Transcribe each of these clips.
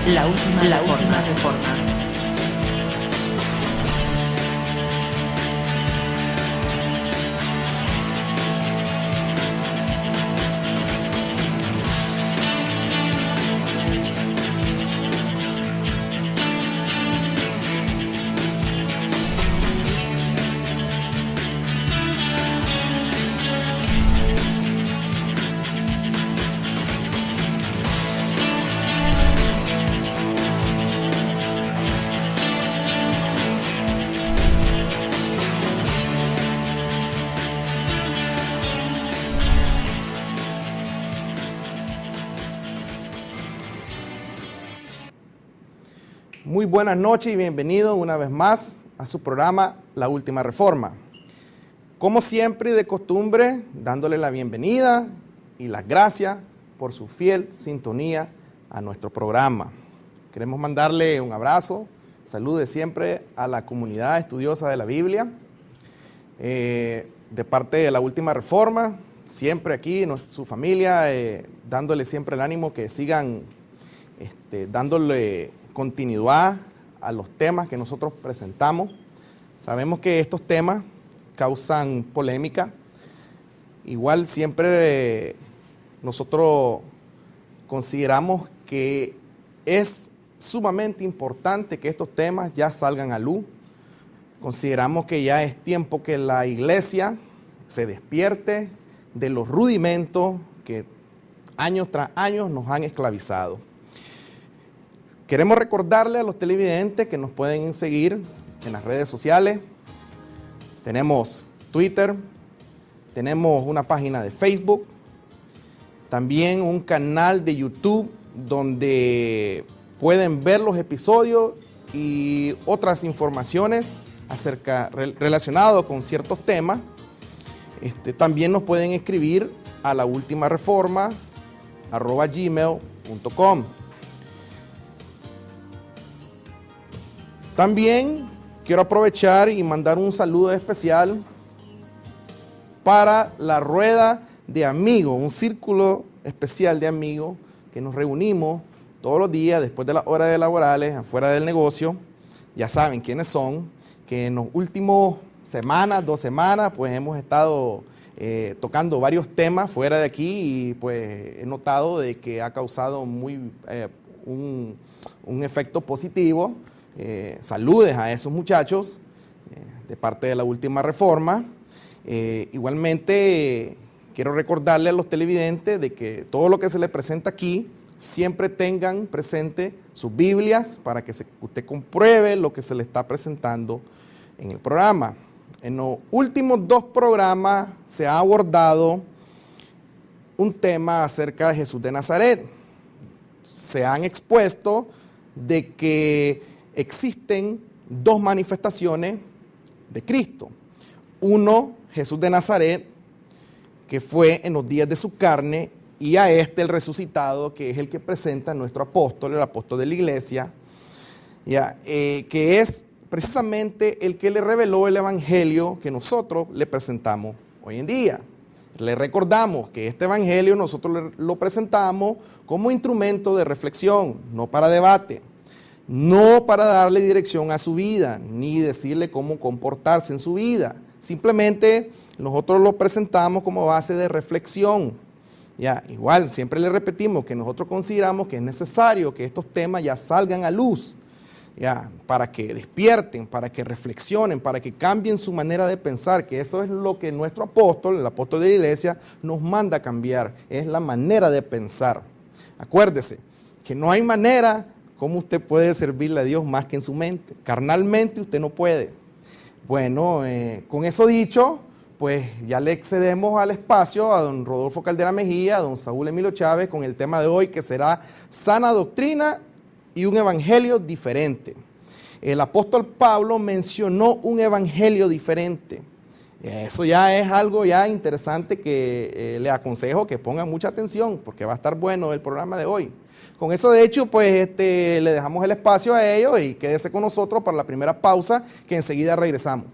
La última reforma. Muy buenas noches y bienvenidos una vez más a su programa La Última Reforma. Como siempre y de costumbre, dándole la bienvenida y las gracias por su fiel sintonía a nuestro programa. Queremos mandarle un abrazo, saludos siempre a la comunidad estudiosa de la Biblia, de parte de La Última Reforma, siempre aquí, su familia, dándole siempre el ánimo que sigan dándole continuidad a los temas que nosotros presentamos. Sabemos que estos temas causan polémica. Igual siempre nosotros consideramos que es sumamente importante que estos temas ya salgan a luz. Consideramos que ya es tiempo que la iglesia se despierte de los rudimentos que años tras años nos han esclavizado. Queremos recordarle a los televidentes que nos pueden seguir en las redes sociales. Tenemos Twitter, tenemos una página de Facebook, también un canal de YouTube donde pueden ver los episodios y otras informaciones relacionadas con ciertos temas. También nos pueden escribir a laultimareforma@gmail.com. También quiero aprovechar y mandar un saludo especial para la rueda de amigos, un círculo especial de amigos que nos reunimos todos los días después de las horas laborales, afuera del negocio. Ya saben quiénes son, que en las últimas semanas, 2 semanas, pues hemos estado tocando varios temas fuera de aquí y pues he notado de que ha causado un efecto positivo. Saludes a esos muchachos de parte de La Última Reforma. Igualmente quiero recordarle a los televidentes de que todo lo que se les presenta aquí siempre tengan presente sus Biblias para que usted compruebe lo que se le está presentando en el programa. En los últimos 2 programas se ha abordado un tema acerca de Jesús de Nazaret. Se han expuesto de que existen 2 manifestaciones de Cristo. Uno, Jesús de Nazaret, que fue en los días de su carne, y a el resucitado, que es el que presenta nuestro apóstol, el apóstol de la iglesia, que es precisamente el que le reveló el evangelio que nosotros le presentamos hoy en día. Le recordamos que este evangelio nosotros lo presentamos como instrumento de reflexión, no para debate. No para darle dirección a su vida, ni decirle cómo comportarse en su vida. Simplemente nosotros lo presentamos como base de reflexión. Igual, siempre le repetimos que nosotros consideramos que es necesario que estos temas ya salgan a luz, para que despierten, para que reflexionen, para que cambien su manera de pensar, que eso es lo que nuestro apóstol, el apóstol de la iglesia, nos manda a cambiar, es la manera de pensar. Acuérdese que no hay manera ¿cómo usted puede servirle a Dios más que en su mente? Carnalmente usted no puede. Bueno, con eso dicho, pues ya le excedemos al espacio a don Rodolfo Caldera Mejía, a don Saúl Emilio Chávez, con el tema de hoy que será sana doctrina y un evangelio diferente. El apóstol Pablo mencionó un evangelio diferente. Eso ya es algo ya interesante que le aconsejo que pongan mucha atención porque va a estar bueno el programa de hoy. Con eso, de hecho, pues le dejamos el espacio a ellos y quédese con nosotros para la primera pausa, que enseguida regresamos.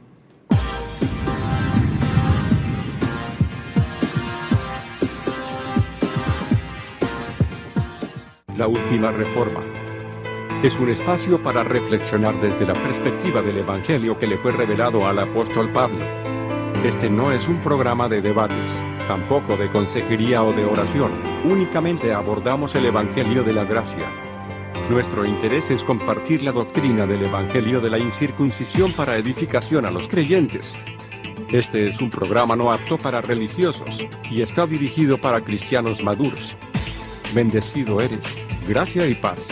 La Última Reforma. Es un espacio para reflexionar desde la perspectiva del Evangelio que le fue revelado al apóstol Pablo. Este no es un programa de debates, tampoco de consejería o de oración, únicamente abordamos el Evangelio de la gracia. Nuestro interés es compartir la doctrina del Evangelio de la incircuncisión para edificación a los creyentes. Este es un programa no apto para religiosos, y está dirigido para cristianos maduros. Bendecido eres, gracia y paz.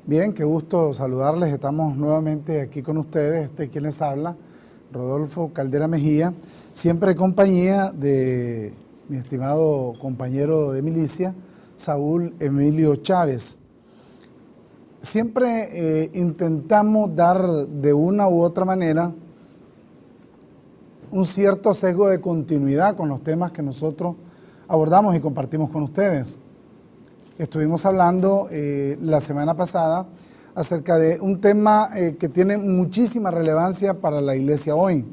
Bien, qué gusto saludarles. Estamos nuevamente aquí con ustedes. Quien les habla, Rodolfo Caldera Mejía, siempre en compañía de mi estimado compañero de milicia, Saúl Emilio Chávez. Siempre intentamos dar de una u otra manera un cierto sesgo de continuidad con los temas que nosotros abordamos y compartimos con ustedes. Estuvimos hablando la semana pasada acerca de un tema que tiene muchísima relevancia para la iglesia hoy,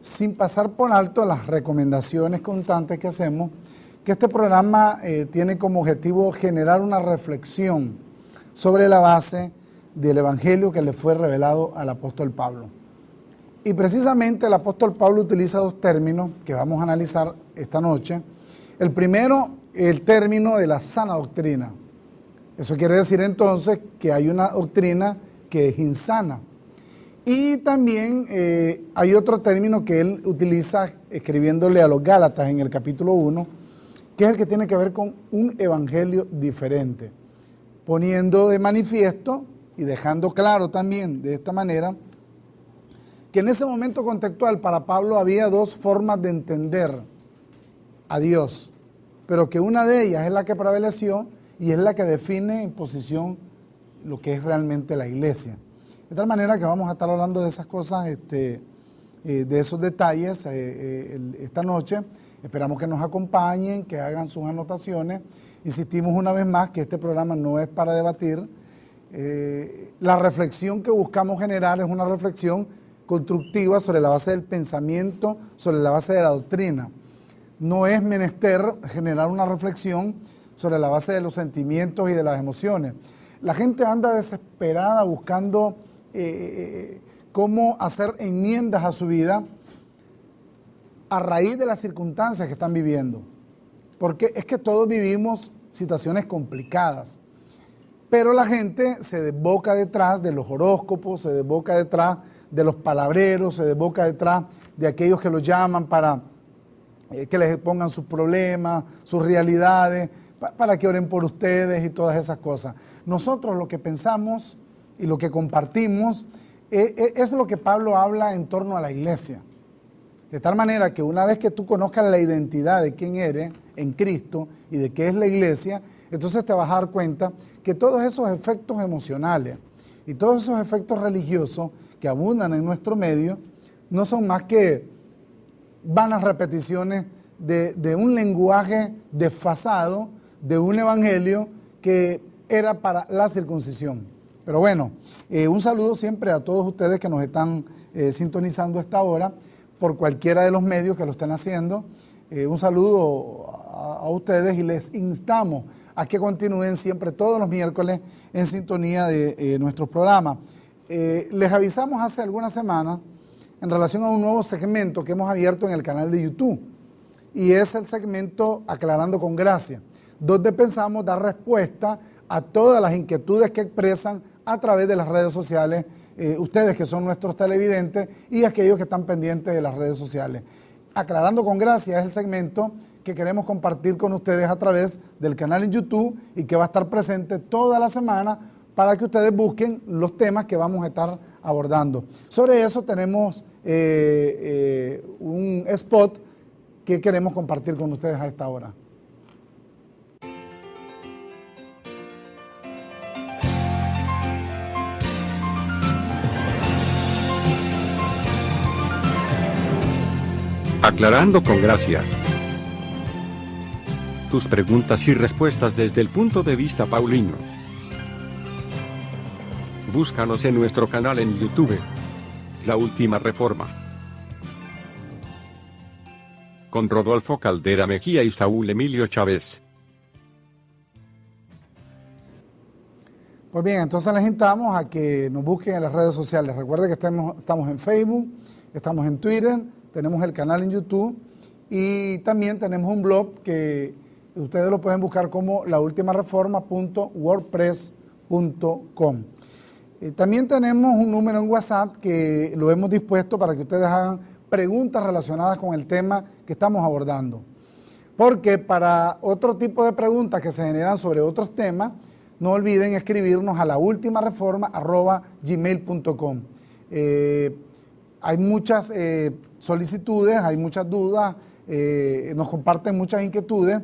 sin pasar por alto las recomendaciones constantes que hacemos, que este programa tiene como objetivo generar una reflexión sobre la base del evangelio que le fue revelado al apóstol Pablo. Y precisamente el apóstol Pablo utiliza dos términos que vamos a analizar esta noche. El primero, el término de la sana doctrina. Eso quiere decir entonces que hay una doctrina que es insana. Y también hay otro término que él utiliza escribiéndole a los Gálatas en el capítulo 1, que es el que tiene que ver con un evangelio diferente, poniendo de manifiesto y dejando claro también de esta manera que en ese momento contextual para Pablo había dos formas de entender a Dios, pero que una de ellas es la que prevaleció y es la que define en posición lo que es realmente la iglesia. De tal manera que vamos a estar hablando de esas cosas, de esos detalles esta noche. Esperamos que nos acompañen, que hagan sus anotaciones. Insistimos una vez más que este programa no es para debatir. La reflexión que buscamos generar es una reflexión constructiva sobre la base del pensamiento, sobre la base de la doctrina. No es menester generar una reflexión sobre la base de los sentimientos y de las emociones. La gente anda desesperada buscando cómo hacer enmiendas a su vida a raíz de las circunstancias que están viviendo. Porque es que todos vivimos situaciones complicadas. Pero la gente se desboca detrás de los horóscopos, se desboca detrás de los palabreros, se desboca detrás de aquellos que los llaman para que les pongan sus problemas, sus realidades, para que oren por ustedes y todas esas cosas. Nosotros lo que pensamos y lo que compartimos es lo que Pablo habla en torno a la iglesia. De tal manera que una vez que tú conozcas la identidad de quién eres en Cristo y de qué es la iglesia, entonces te vas a dar cuenta que todos esos efectos emocionales y todos esos efectos religiosos que abundan en nuestro medio no son más que vanas repeticiones de un lenguaje desfasado, de un evangelio que era para la circuncisión. Pero bueno, un saludo siempre a todos ustedes que nos están sintonizando a esta hora, por cualquiera de los medios que lo estén haciendo. Un saludo a ustedes y les instamos a que continúen siempre todos los miércoles en sintonía de nuestros programas. Les avisamos hace algunas semanas en relación a un nuevo segmento que hemos abierto en el canal de YouTube, y es el segmento Aclarando con Gracia, donde pensamos dar respuesta a todas las inquietudes que expresan a través de las redes sociales, ustedes que son nuestros televidentes y aquellos que están pendientes de las redes sociales. Aclarando con Gracia es el segmento que queremos compartir con ustedes a través del canal en YouTube y que va a estar presente toda la semana para que ustedes busquen los temas que vamos a estar abordando. Sobre eso tenemos un spot que queremos compartir con ustedes a esta hora. Aclarando con Gracia. Tus preguntas y respuestas desde el punto de vista paulino. Búscanos en nuestro canal en YouTube, La Última Reforma. Con Rodolfo Caldera Mejía y Saúl Emilio Chávez. Pues bien, entonces les invitamos a que nos busquen en las redes sociales. Recuerden que estamos en Facebook, estamos en Twitter, tenemos el canal en YouTube y también tenemos un blog que ustedes lo pueden buscar como laultimareforma.wordpress.com. También tenemos un número en WhatsApp que lo hemos dispuesto para que ustedes hagan preguntas relacionadas con el tema que estamos abordando. Porque para otro tipo de preguntas que se generan sobre otros temas, no olviden escribirnos a laultimareforma@gmail.com. Hay muchas solicitudes, hay muchas dudas, nos comparten muchas inquietudes.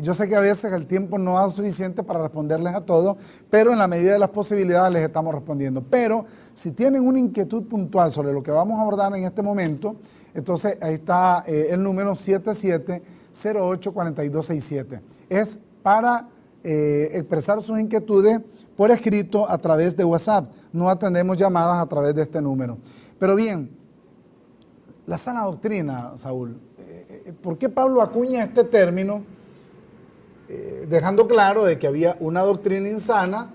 Yo sé que a veces el tiempo no es suficiente para responderles a todos, pero en la medida de las posibilidades les estamos respondiendo. Pero si tienen una inquietud puntual sobre lo que vamos a abordar en este momento, entonces ahí está el número 77084267. Es para expresar sus inquietudes por escrito a través de WhatsApp. No atendemos llamadas a través de este número. Pero bien, la sana doctrina, Saúl, ¿por qué Pablo acuña este término dejando claro de que había una doctrina insana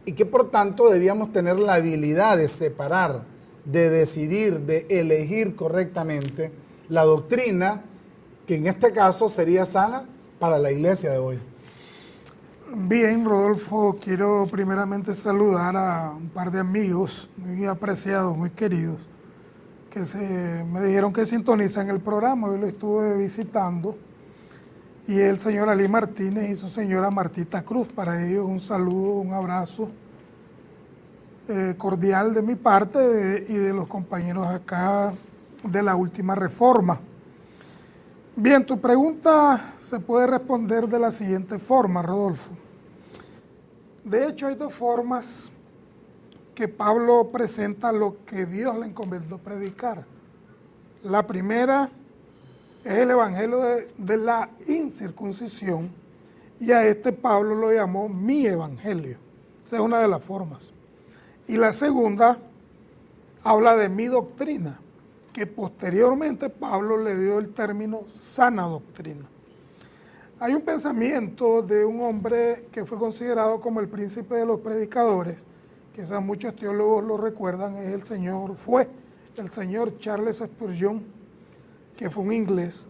y que por tanto debíamos tener la habilidad de separar, de decidir, de elegir correctamente la doctrina que en este caso sería sana para la iglesia de hoy? Bien, Rodolfo, quiero primeramente saludar a un par de amigos muy apreciados, muy queridos, que me dijeron que sintonizan el programa. Yo lo estuve visitando, y el señor Ali Martínez y su señora Martita Cruz. Para ellos un saludo, un abrazo cordial de mi parte y de los compañeros acá de La Última Reforma. Bien, tu pregunta se puede responder de la siguiente forma, Rodolfo. De hecho, hay dos formas que Pablo presenta lo que Dios le encomendó predicar. La primera es el evangelio de la incircuncisión, y a este Pablo lo llamó mi evangelio. Esa es una de las formas. Y la segunda habla de mi doctrina, que posteriormente Pablo le dio el término sana doctrina. Hay un pensamiento de un hombre que fue considerado como el príncipe de los predicadores, quizás muchos teólogos lo recuerdan, fue el señor Charles Spurgeon, que fue un inglés.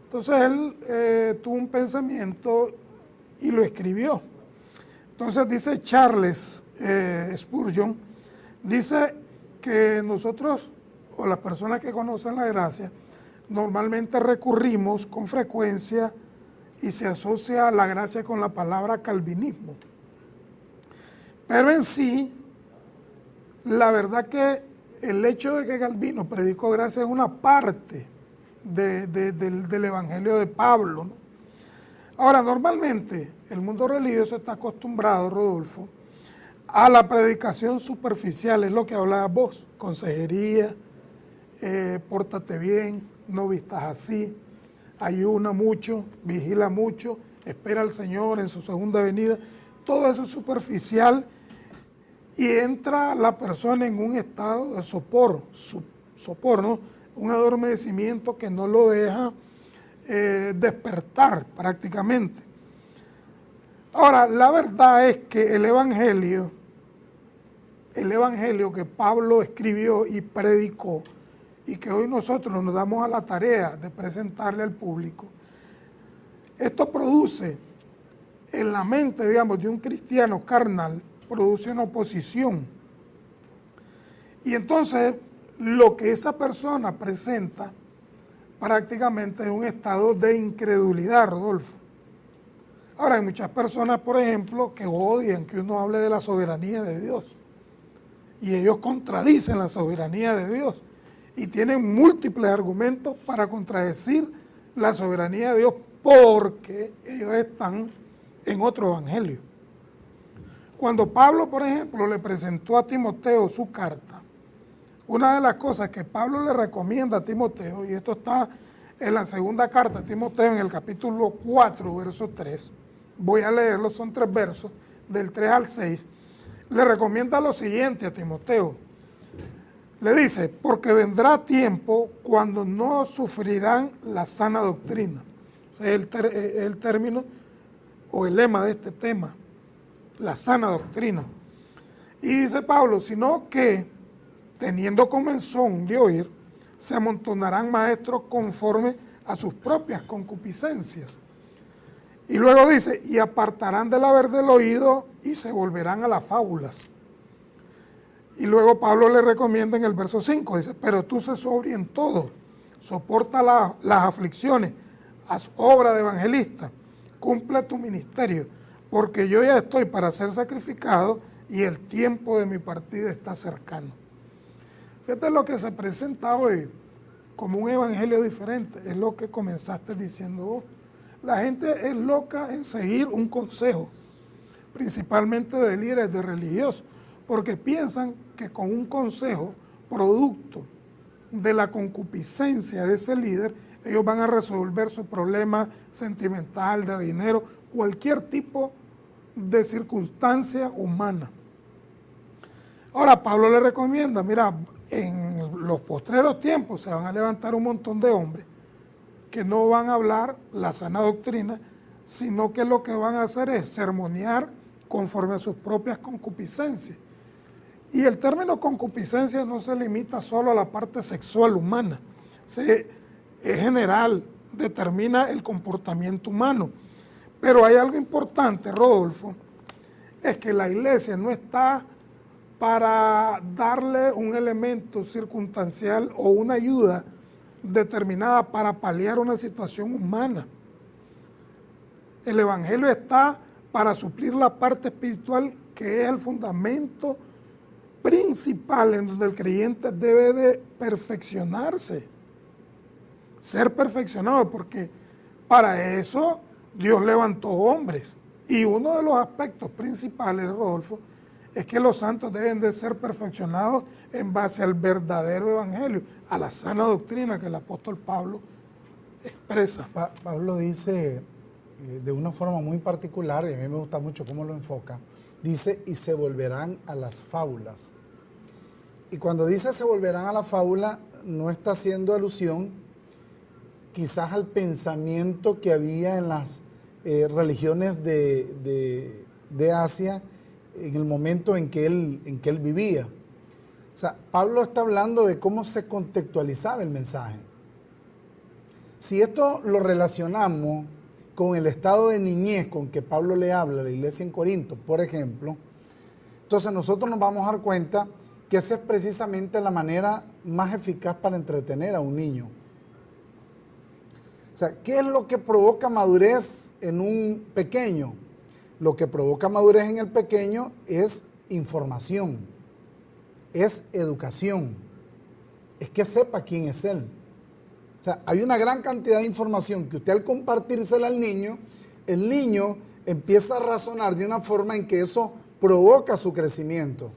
Entonces él tuvo un pensamiento y lo escribió. Entonces dice Charles Spurgeon, dice que nosotros, o las personas que conocen la gracia, normalmente recurrimos con frecuencia y se asocia la gracia con la palabra calvinismo. Pero en sí, la verdad que el hecho de que Calvino predicó gracia es una parte del evangelio de Pablo, ¿no? Ahora, normalmente el mundo religioso está acostumbrado, Rodolfo, a la predicación superficial, es lo que hablabas vos, consejería, pórtate bien, no vistas así, ayuna mucho, vigila mucho, espera al Señor en su segunda venida. Todo eso es superficial y entra la persona en un estado de sopor, ¿no? un adormecimiento que no lo deja despertar prácticamente. Ahora, la verdad es que el evangelio que Pablo escribió y predicó, y que hoy nosotros nos damos a la tarea de presentarle al público, esto produce en la mente, digamos, de un cristiano carnal, produce una oposición. Y entonces, lo que esa persona presenta prácticamente es un estado de incredulidad, Rodolfo. Ahora, hay muchas personas, por ejemplo, que odian que uno hable de la soberanía de Dios. Y ellos contradicen la soberanía de Dios. Y tienen múltiples argumentos para contradecir la soberanía de Dios porque ellos están en otro evangelio. Cuando Pablo, por ejemplo, le presentó a Timoteo su carta, una de las cosas que Pablo le recomienda a Timoteo, y esto está en la segunda carta de Timoteo, en el capítulo 4, verso 3, voy a leerlo, son 3 versos, del 3 al 6, le recomienda lo siguiente a Timoteo. Le dice, porque vendrá tiempo cuando no sufrirán la sana doctrina. Ese es el término o el lema de este tema, la sana doctrina. Y dice Pablo, sino que teniendo comezón de oír, se amontonarán maestros conforme a sus propias concupiscencias. Y luego dice, y apartarán de la verdad del oído y se volverán a las fábulas. Y luego Pablo le recomienda en el verso 5, dice, pero tú sé sobrio en todo, soporta las aflicciones, haz obra de evangelista, cumple tu ministerio, porque yo ya estoy para ser sacrificado y el tiempo de mi partida está cercano. Fíjate lo que se presenta hoy como un evangelio diferente, es lo que comenzaste diciendo vos. La gente es loca en seguir un consejo, principalmente de líderes de religiosos, porque piensan que con un consejo producto de la concupiscencia de ese líder, ellos van a resolver su problema sentimental, de dinero, cualquier tipo de circunstancia humana. Ahora, Pablo le recomienda, mira, en los postreros tiempos se van a levantar un montón de hombres que no van a hablar la sana doctrina, sino que lo que van a hacer es sermonear conforme a sus propias concupiscencias. Y el término concupiscencia no se limita solo a la parte sexual humana, es general, determina el comportamiento humano. Pero hay algo importante, Rodolfo, es que la iglesia no está para darle un elemento circunstancial o una ayuda determinada para paliar una situación humana. El evangelio está para suplir la parte espiritual, que es el fundamento principal en donde el creyente debe de perfeccionarse, ser perfeccionado, porque para eso Dios levantó hombres. Y uno de los aspectos principales, Rodolfo, es que los santos deben de ser perfeccionados en base al verdadero evangelio, a la sana doctrina que el apóstol Pablo expresa. Pablo dice de una forma muy particular, y a mí me gusta mucho cómo lo enfoca, dice, y se volverán a las fábulas. Y cuando dice se volverán a la fábula, no está haciendo alusión quizás al pensamiento que había en las religiones de Asia en el momento en que él vivía. O sea, Pablo está hablando de cómo se contextualizaba el mensaje. Si esto lo relacionamos con el estado de niñez con que Pablo le habla a la iglesia en Corinto, por ejemplo, entonces nosotros nos vamos a dar cuenta que esa es precisamente la manera más eficaz para entretener a un niño. O sea, ¿qué es lo que provoca madurez en un pequeño? Lo que provoca madurez en el pequeño es información, es educación, es que sepa quién es él. O sea, hay una gran cantidad de información que usted al compartírsela al niño, el niño empieza a razonar de una forma en que eso provoca su crecimiento.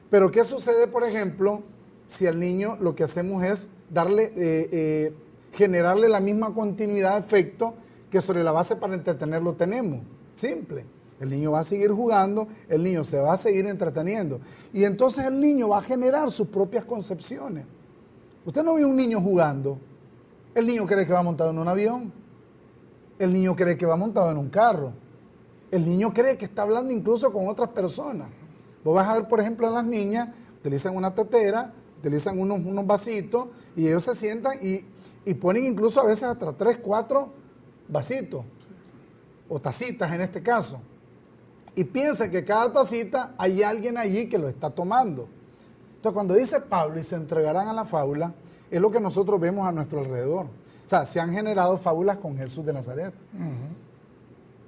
Pero ¿qué sucede, por ejemplo, si al niño lo que hacemos es darle, generarle la misma continuidad de efecto que sobre la base para entretenerlo tenemos? Simple. El niño va a seguir jugando, el niño se va a seguir entreteniendo. Y entonces el niño va a generar sus propias concepciones. Usted no ve un niño jugando. El niño cree que va montado en un avión. El niño cree que va montado en un carro. El niño cree que está hablando incluso con otras personas. Vos vas a ver, por ejemplo, a las niñas, utilizan una tetera, utilizan unos vasitos y ellos se sientan y ponen incluso a veces hasta 3, 4 vasitos o tacitas en este caso. Y piensan que cada tacita hay alguien allí que lo está tomando. Entonces, cuando dice Pablo y se entregarán a la fábula, es lo que nosotros vemos a nuestro alrededor. O sea, se han generado fábulas con Jesús de Nazaret.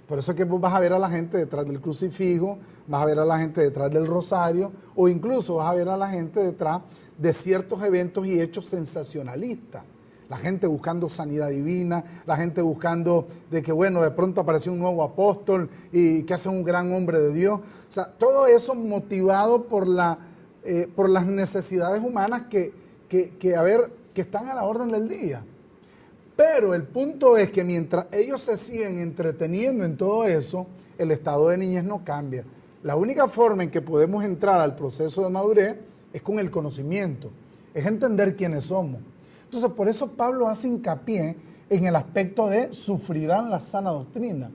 Por eso es que vos vas a ver a la gente detrás del crucifijo, vas a ver a la gente detrás del rosario, o incluso vas a ver a la gente detrás de ciertos eventos y hechos sensacionalistas. La gente buscando sanidad divina, la gente buscando de que, bueno, de pronto apareció un nuevo apóstol y que hace un gran hombre de Dios. O sea, todo eso motivado por las necesidades humanas que están a la orden del día. Pero el punto es que mientras ellos se siguen entreteniendo en todo eso, el estado de niñez no cambia. La única forma en que podemos entrar al proceso de madurez es con el conocimiento, es entender quiénes somos. Entonces, por eso Pablo hace hincapié en el aspecto de sufrirán la sana doctrina.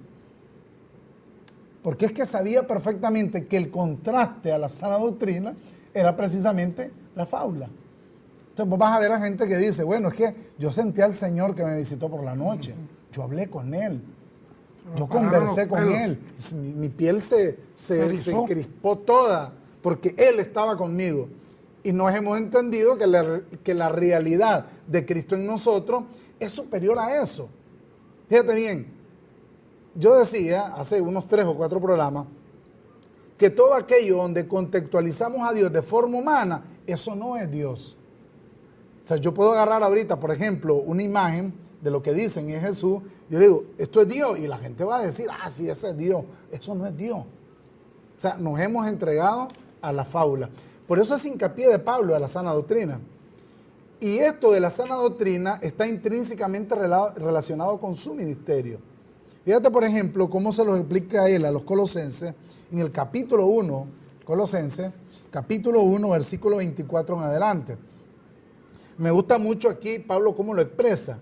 Porque es que sabía perfectamente que el contraste a la sana doctrina era precisamente la fábula. Entonces vos vas a ver a gente que dice, bueno, es que yo sentí al Señor que me visitó por la noche. Yo hablé con Él. Yo conversé con Él. Mi piel se crispó toda porque Él estaba conmigo. Y nos hemos entendido que la realidad de Cristo en nosotros es superior a eso. Fíjate bien, yo decía hace unos 3 o 4 programas que todo aquello donde contextualizamos a Dios de forma humana, eso no es Dios. O sea, yo puedo agarrar ahorita, por ejemplo, una imagen de lo que dicen es Jesús. Yo digo, esto es Dios. Y la gente va a decir, sí, ese es Dios. Eso no es Dios. O sea, nos hemos entregado a la fábula. Por eso es hincapié de Pablo a la sana doctrina. Y esto de la sana doctrina está intrínsecamente relacionado con su ministerio. Fíjate, por ejemplo, cómo se lo explica él a los colosenses en el capítulo 1, Colosenses, capítulo 1, versículo 24 en adelante. Me gusta mucho aquí Pablo cómo lo expresa.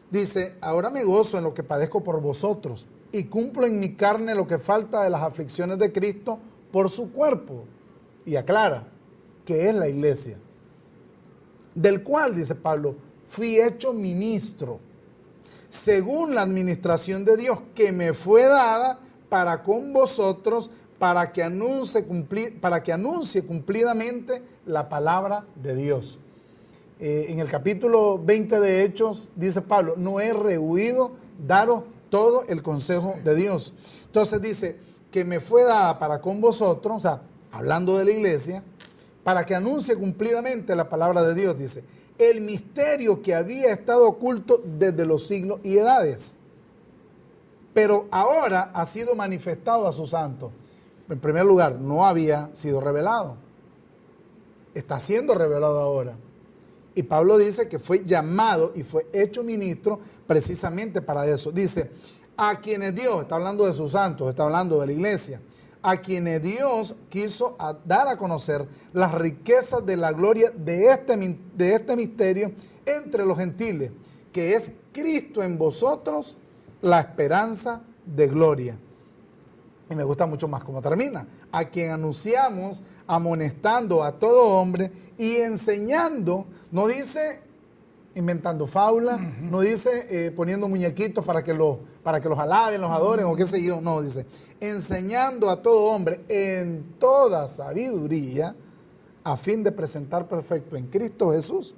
Dice, ahora me gozo en lo que padezco por vosotros y cumplo en mi carne lo que falta de las aflicciones de Cristo por su cuerpo. Y aclara que es la iglesia. Del cual, dice Pablo, fui hecho ministro, según la administración de Dios que me fue dada para con vosotros, para que anuncie cumplidamente la palabra de Dios. En el capítulo 20 de Hechos, dice Pablo, no he rehuido daros todo el consejo de Dios. Entonces dice que me fue dada para con vosotros, o sea, hablando de la iglesia, para que anuncie cumplidamente la palabra de Dios, dice, el misterio que había estado oculto desde los siglos y edades, pero ahora ha sido manifestado a sus santos. En primer lugar, no había sido revelado. Está siendo revelado ahora. Y Pablo dice que fue llamado y fue hecho ministro precisamente para eso. Dice, a quienes Dios, está hablando de sus santos, está hablando de la iglesia, a quienes Dios quiso dar a conocer las riquezas de la gloria de este misterio entre los gentiles, que es Cristo en vosotros, la esperanza de gloria. Y me gusta mucho más cómo termina. A quien anunciamos, amonestando a todo hombre y enseñando, no dice inventando fábulas, no dice poniendo muñequitos para que los alaben, los adoren o qué sé yo, no, dice enseñando a todo hombre en toda sabiduría a fin de presentar perfecto en Cristo Jesús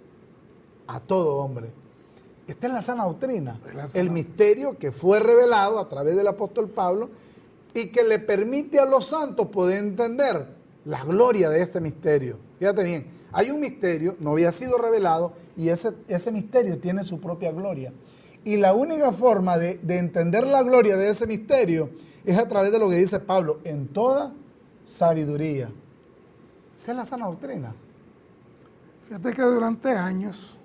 a todo hombre. Esta es la sana doctrina, el misterio que fue revelado a través del apóstol Pablo y que le permite a los santos poder entender la gloria de ese misterio. Fíjate bien, hay un misterio, no había sido revelado, y ese misterio tiene su propia gloria. Y la única forma de entender la gloria de ese misterio es a través de lo que dice Pablo, en toda sabiduría. Esa es la sana doctrina. Fíjate que durante años,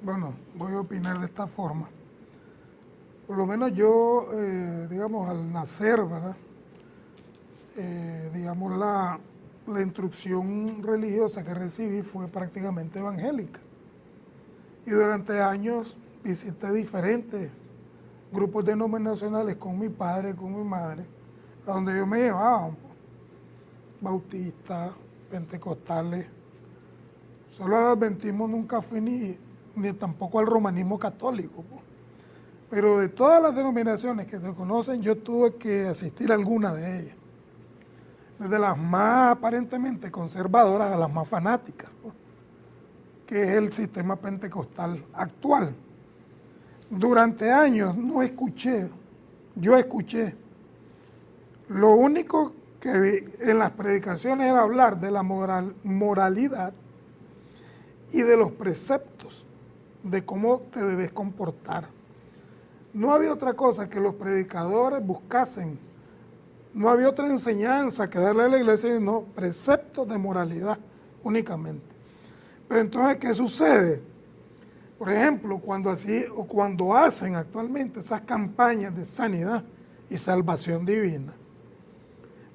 voy a opinar de esta forma. Por lo menos yo, digamos, al nacer, ¿verdad? la instrucción religiosa que recibí fue prácticamente evangélica. Y durante años visité diferentes grupos denominacionales con mi padre, con mi madre, a donde ellos me llevaban, bautistas, pentecostales. Solo al adventismo nunca fui ni tampoco al romanismo católico. Pero de todas las denominaciones que se conocen, yo tuve que asistir a alguna de ellas. Desde las más aparentemente conservadoras a las más fanáticas, que es el sistema pentecostal actual. Durante años yo escuché, lo único que vi en las predicaciones era hablar de la moralidad y de los preceptos, de cómo te debes comportar. No había otra cosa que los predicadores buscasen, no había otra enseñanza que darle a la iglesia, sino preceptos de moralidad únicamente. Pero entonces, ¿qué sucede? Por ejemplo, cuando hacen actualmente esas campañas de sanidad y salvación divina.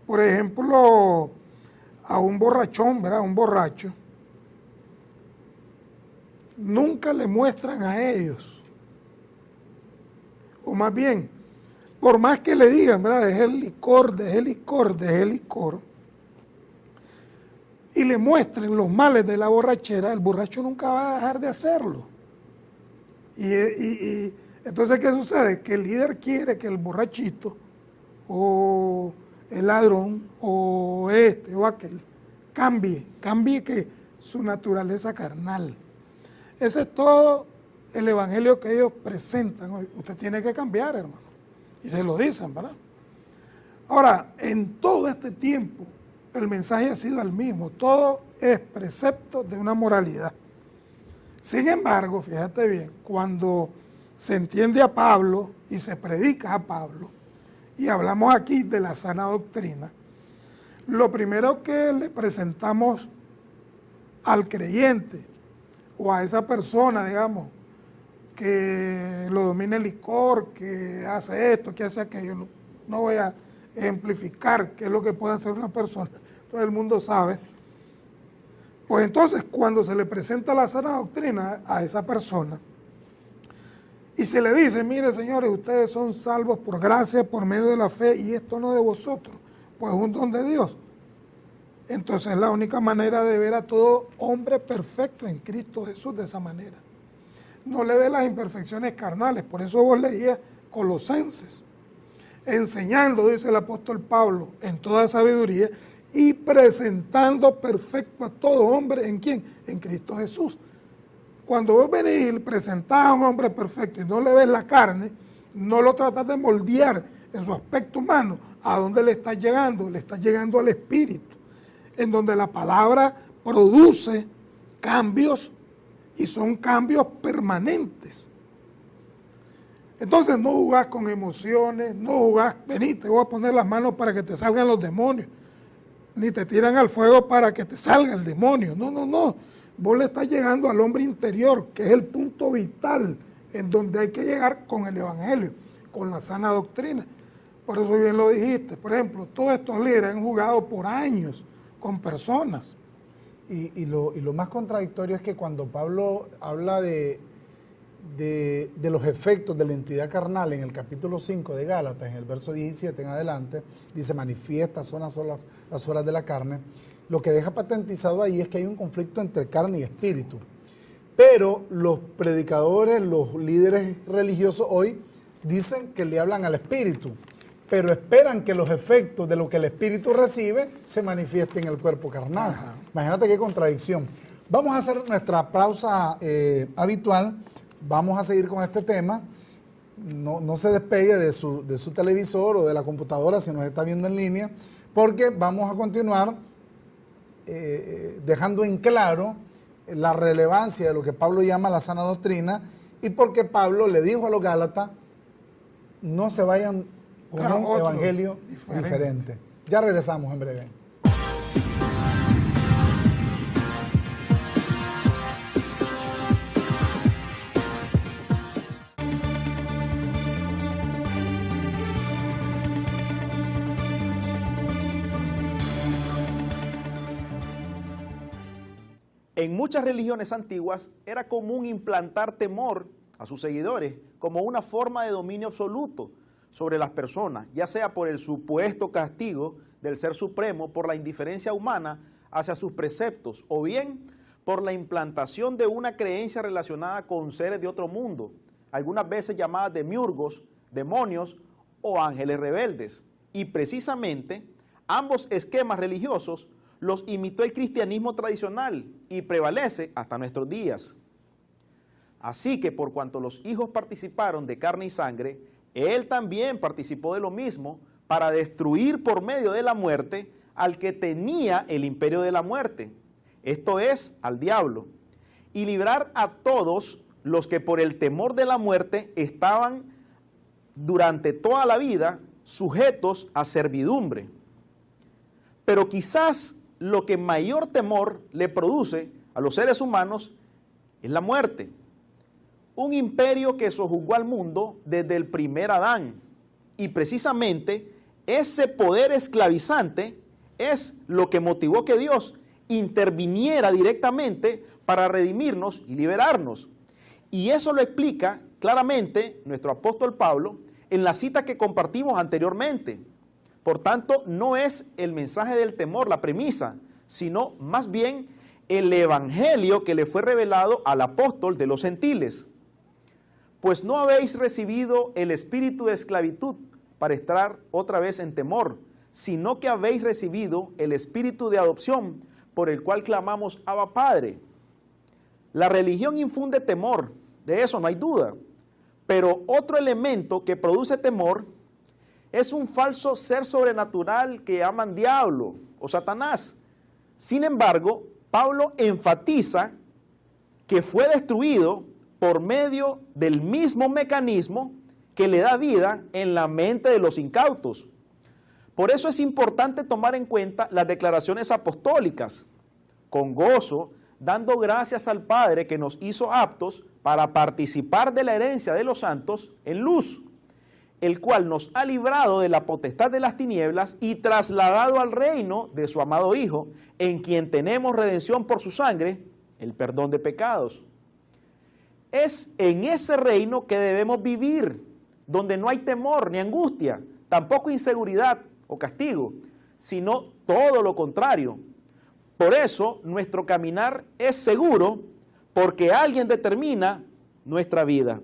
Por ejemplo, a un borrachón, ¿verdad? Un borracho, nunca le muestran a ellos, o más bien, por más que le digan, ¿verdad? Deje el licor, y le muestren los males de la borrachera, el borracho nunca va a dejar de hacerlo. Y entonces, ¿qué sucede? Que el líder quiere que el borrachito, o el ladrón, o este o aquel, cambie que su naturaleza carnal. Ese es todo el evangelio que ellos presentan. Usted tiene que cambiar, hermano. Y se lo dicen, ¿verdad? Ahora, en todo este tiempo, el mensaje ha sido el mismo. Todo es precepto de una moralidad. Sin embargo, fíjate bien, cuando se entiende a Pablo y se predica a Pablo, y hablamos aquí de la sana doctrina, lo primero que le presentamos al creyente o a esa persona, digamos, que lo domina el licor, que hace esto, que hace aquello, no voy a ejemplificar qué es lo que puede hacer una persona, todo el mundo sabe. Pues entonces, cuando se le presenta la sana doctrina a esa persona y se le dice, mire señores, ustedes son salvos por gracia, por medio de la fe, y esto no de vosotros, pues es un don de Dios. Entonces, la única manera de ver a todo hombre perfecto en Cristo Jesús de esa manera. No le ve las imperfecciones carnales, por eso vos leías Colosenses, enseñando, dice el apóstol Pablo, en toda sabiduría, y presentando perfecto a todo hombre, ¿en quién? En Cristo Jesús. Cuando vos venís y presentás a un hombre perfecto y no le ves la carne, no lo tratás de moldear en su aspecto humano. ¿A dónde le estás llegando? Le estás llegando al espíritu, en donde la palabra produce cambios y son cambios permanentes. Entonces no jugás con emociones, no jugás, vení, te voy a poner las manos para que te salgan los demonios, ni te tiran al fuego para que te salga el demonio. No. Vos le estás llegando al hombre interior, que es el punto vital en donde hay que llegar con el evangelio, con la sana doctrina. Por eso bien lo dijiste. Por ejemplo, todos estos líderes han jugado por años con personas. Y lo más contradictorio es que cuando Pablo habla de los efectos de la entidad carnal en el capítulo 5 de Gálatas, en el verso 17 en adelante, dice, manifiestas son las obras de la carne. Lo que deja patentizado ahí es que hay un conflicto entre carne y espíritu. Pero los predicadores, los líderes religiosos hoy, dicen que le hablan al espíritu, pero esperan que los efectos de lo que el espíritu recibe se manifiesten en el cuerpo carnal. Ajá. Imagínate qué contradicción. Vamos a hacer nuestra pausa habitual. Vamos a seguir con este tema. No se despegue de su televisor o de la computadora si nos está viendo en línea, porque vamos a continuar dejando en claro la relevancia de lo que Pablo llama la sana doctrina, y porque Pablo le dijo a los Gálatas, no se vayan con un evangelio diferente. Ya regresamos en breve. En muchas religiones antiguas era común implantar temor a sus seguidores como una forma de dominio absoluto sobre las personas, ya sea por el supuesto castigo del Ser Supremo por la indiferencia humana hacia sus preceptos, o bien por la implantación de una creencia relacionada con seres de otro mundo, algunas veces llamadas demiurgos, demonios o ángeles rebeldes. Y precisamente ambos esquemas religiosos los imitó el cristianismo tradicional y prevalece hasta nuestros días. Así que por cuanto los hijos participaron de carne y sangre, él también participó de lo mismo para destruir por medio de la muerte al que tenía el imperio de la muerte, esto es, al diablo, y librar a todos los que por el temor de la muerte estaban durante toda la vida sujetos a servidumbre. Pero quizás lo que mayor temor le produce a los seres humanos es la muerte. Un imperio que sojuzgó al mundo desde el primer Adán. Y precisamente ese poder esclavizante es lo que motivó que Dios interviniera directamente para redimirnos y liberarnos. Y eso lo explica claramente nuestro apóstol Pablo en la cita que compartimos anteriormente. Por tanto, no es el mensaje del temor la premisa, sino más bien el evangelio que le fue revelado al apóstol de los gentiles. Pues no habéis recibido el espíritu de esclavitud para estar otra vez en temor, sino que habéis recibido el espíritu de adopción por el cual clamamos Abba Padre. La religión infunde temor, de eso no hay duda, pero otro elemento que produce temor es un falso ser sobrenatural que llaman diablo o Satanás. Sin embargo, Pablo enfatiza que fue destruido por medio del mismo mecanismo que le da vida en la mente de los incautos. Por eso es importante tomar en cuenta las declaraciones apostólicas, con gozo, dando gracias al Padre que nos hizo aptos para participar de la herencia de los santos en luz, el cual nos ha librado de la potestad de las tinieblas y trasladado al reino de su amado Hijo, en quien tenemos redención por su sangre, el perdón de pecados. Es en ese reino que debemos vivir, donde no hay temor ni angustia, tampoco inseguridad o castigo, sino todo lo contrario. Por eso nuestro caminar es seguro, porque alguien determina nuestra vida.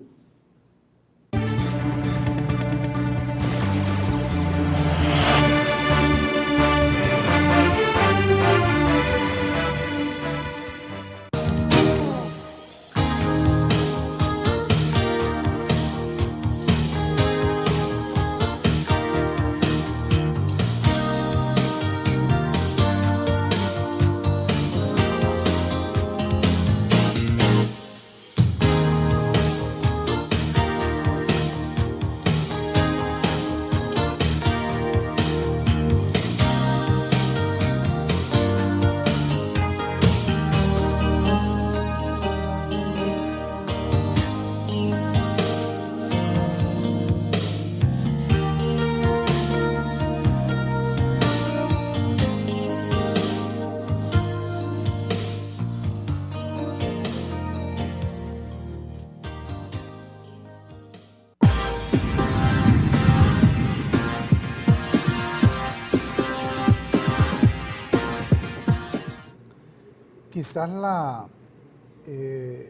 Quizás la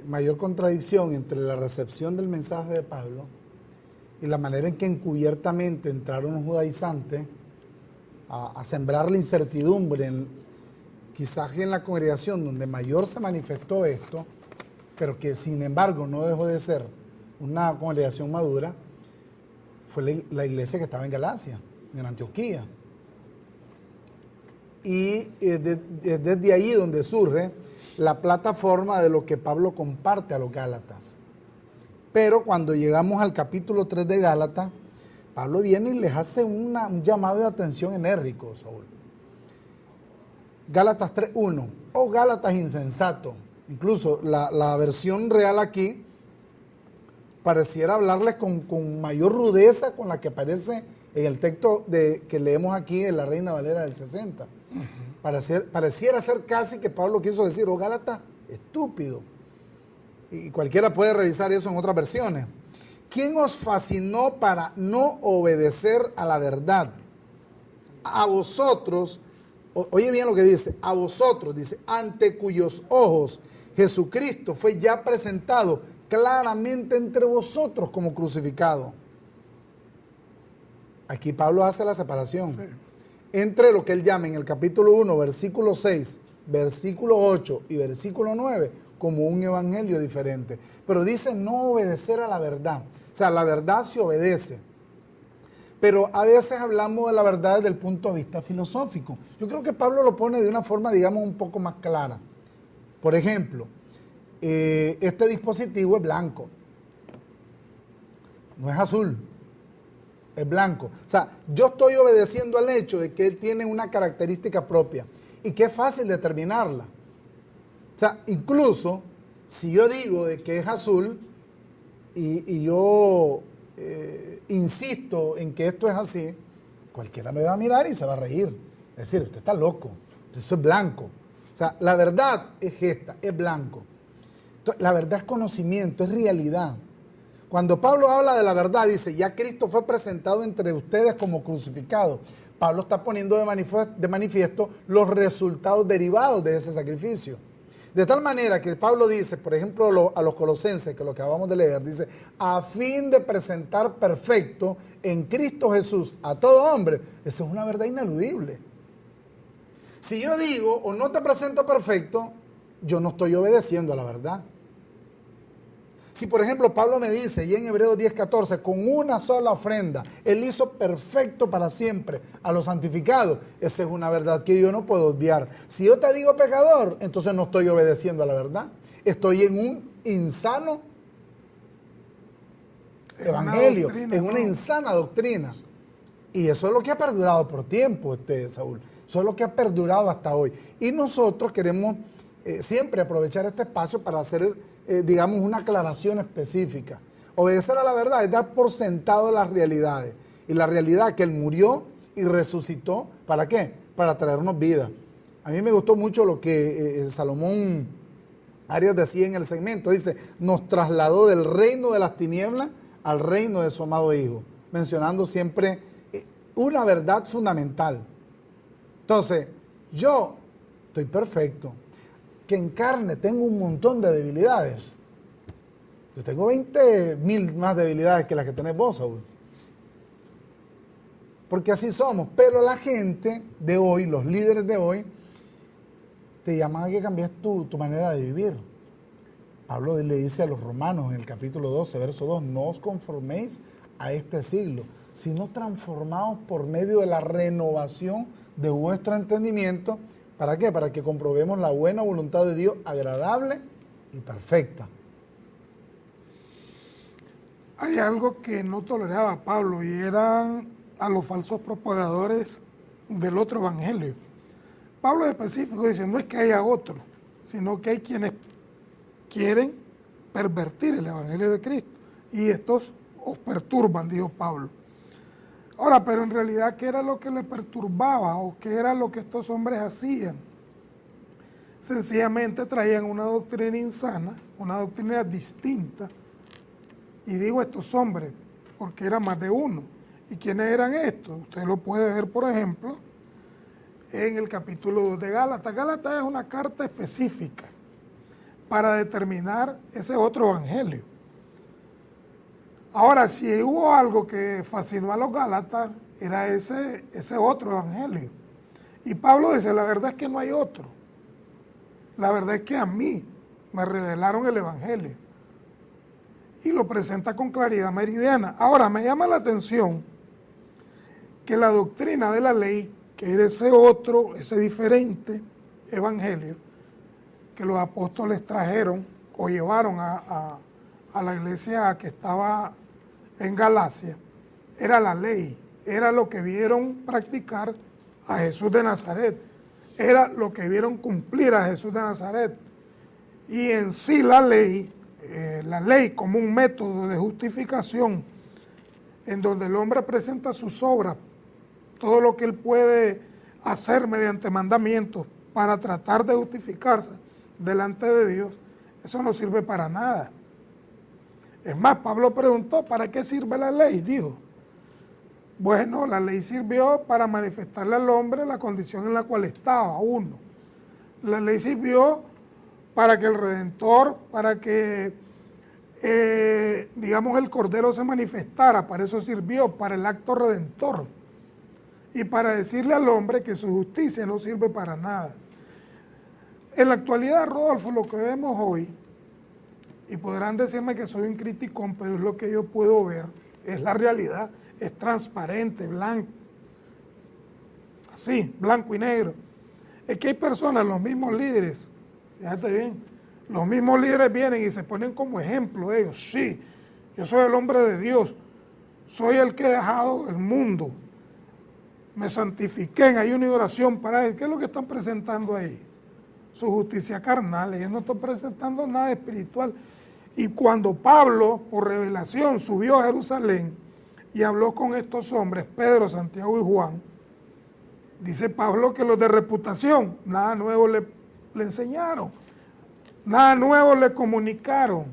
mayor contradicción entre la recepción del mensaje de Pablo y la manera en que encubiertamente entraron los judaizantes a sembrar la incertidumbre, quizás en la congregación donde mayor se manifestó esto, pero que sin embargo no dejó de ser una congregación madura, fue la iglesia que estaba en Galacia, en Antioquía. Y desde ahí donde surge la plataforma de lo que Pablo comparte a los Gálatas. Pero cuando llegamos al capítulo 3 de Gálatas, Pablo viene y les hace un llamado de atención enérgico, Saúl. Gálatas 3:1, oh Gálatas insensato. Incluso la versión real aquí pareciera hablarles con mayor rudeza con la que aparece en el texto que leemos aquí en la Reina Valera del 60. Pareciera ser casi que Pablo quiso decir, oh Gálatas estúpido. Y cualquiera puede revisar eso en otras versiones. ¿Quién os fascinó para no obedecer a la verdad? A vosotros, oye bien lo que dice, a vosotros, dice, ante cuyos ojos Jesucristo fue ya presentado claramente entre vosotros como crucificado. Aquí Pablo hace la separación entre lo que él llama en el capítulo 1, versículo 6, versículo 8 y versículo 9 como un evangelio diferente. Pero dice no obedecer a la verdad. O sea, la verdad se obedece. Pero a veces hablamos de la verdad desde el punto de vista filosófico. Yo creo que Pablo lo pone de una forma, digamos, un poco más clara. Por ejemplo, este dispositivo es blanco. No es azul, es blanco. O sea, yo estoy obedeciendo al hecho de que él tiene una característica propia y que es fácil determinarla. O sea, incluso si yo digo de que es azul y yo insisto en que esto es así, cualquiera me va a mirar y se va a reír. Es decir, usted está loco, eso es blanco. O sea, la verdad es esta, es blanco. Entonces, la verdad es conocimiento, es realidad. Cuando Pablo habla de la verdad, dice, ya Cristo fue presentado entre ustedes como crucificado. Pablo está poniendo de manifiesto los resultados derivados de ese sacrificio. De tal manera que Pablo dice, por ejemplo, a los colosenses, que lo que acabamos de leer, dice, a fin de presentar perfecto en Cristo Jesús a todo hombre. Esa es una verdad ineludible. Si yo digo o no te presento perfecto, yo no estoy obedeciendo a la verdad. Si, por ejemplo, Pablo me dice, y en Hebreos 10:14, con una sola ofrenda, Él hizo perfecto para siempre a los santificados. Esa es una verdad que yo no puedo obviar. Si yo te digo pecador, entonces no estoy obedeciendo a la verdad. Estoy en un insano evangelio, en una insana doctrina. Y eso es lo que ha perdurado por tiempo, Saúl. Eso es lo que ha perdurado hasta hoy. Y nosotros queremos siempre aprovechar este espacio para hacer, digamos, una aclaración específica. Obedecer a la verdad es dar por sentado las realidades. Y la realidad que Él murió y resucitó, ¿para qué? Para traernos vida. A mí me gustó mucho lo que Salomón Arias decía en el segmento. Dice, nos trasladó del reino de las tinieblas al reino de su amado Hijo. Mencionando siempre una verdad fundamental. Entonces, yo estoy perfecto. Que en carne tengo un montón de debilidades. Yo tengo 20.000 más debilidades que las que tenés vos, Saúl. Porque así somos. Pero la gente de hoy, los líderes de hoy, te llaman a que cambies tu manera de vivir. Pablo le dice a los romanos en el capítulo 12, verso 2, no os conforméis a este siglo, sino transformaos por medio de la renovación de vuestro entendimiento. ¿Para qué? Para que comprobemos la buena voluntad de Dios, agradable y perfecta. Hay algo que no toleraba Pablo y eran a los falsos propagadores del otro evangelio. Pablo en específico dice, no es que haya otro, sino que hay quienes quieren pervertir el evangelio de Cristo y estos os perturban, dijo Pablo. Ahora, pero en realidad, ¿qué era lo que le perturbaba o qué era lo que estos hombres hacían? Sencillamente traían una doctrina insana, una doctrina distinta. Y digo estos hombres, porque era más de uno. ¿Y quiénes eran estos? Usted lo puede ver, por ejemplo, en el capítulo 2 de Gálatas. Gálatas es una carta específica para determinar ese otro evangelio. Ahora, si hubo algo que fascinó a los Gálatas, era ese otro evangelio. Y Pablo dice, la verdad es que no hay otro. La verdad es que a mí me revelaron el evangelio. Y lo presenta con claridad meridiana. Ahora, me llama la atención que la doctrina de la ley, que era ese otro, ese diferente evangelio, que los apóstoles trajeron o llevaron a la iglesia que estaba en Galacia, era la ley, era lo que vieron practicar a Jesús de Nazaret, era lo que vieron cumplir a Jesús de Nazaret. Y en sí la ley como un método de justificación, en donde el hombre presenta sus obras, todo lo que él puede hacer mediante mandamientos para tratar de justificarse, delante de Dios, eso no sirve para nada. Es más, Pablo preguntó, ¿para qué sirve la ley? Dijo, bueno, la ley sirvió para manifestarle al hombre la condición en la cual estaba, uno. La ley sirvió para que el Redentor, para que, digamos, el Cordero se manifestara, para eso sirvió, para el acto redentor. Y para decirle al hombre que su justicia no sirve para nada. En la actualidad, Rodolfo, lo que vemos hoy, y podrán decirme que soy un criticón, pero es lo que yo puedo ver, es la realidad, es transparente, blanco, así, blanco y negro. Es que hay personas, los mismos líderes, fíjate bien, los mismos líderes vienen y se ponen como ejemplo ellos, sí, yo soy el hombre de Dios, soy el que he dejado el mundo, me santifiqué en ayuno y oración para él. ¿Qué es lo que están presentando ahí? Su justicia carnal, ellos no están presentando nada espiritual. Y cuando Pablo, por revelación, subió a Jerusalén y habló con estos hombres, Pedro, Santiago y Juan, dice Pablo que los de reputación, nada nuevo le enseñaron, nada nuevo le comunicaron.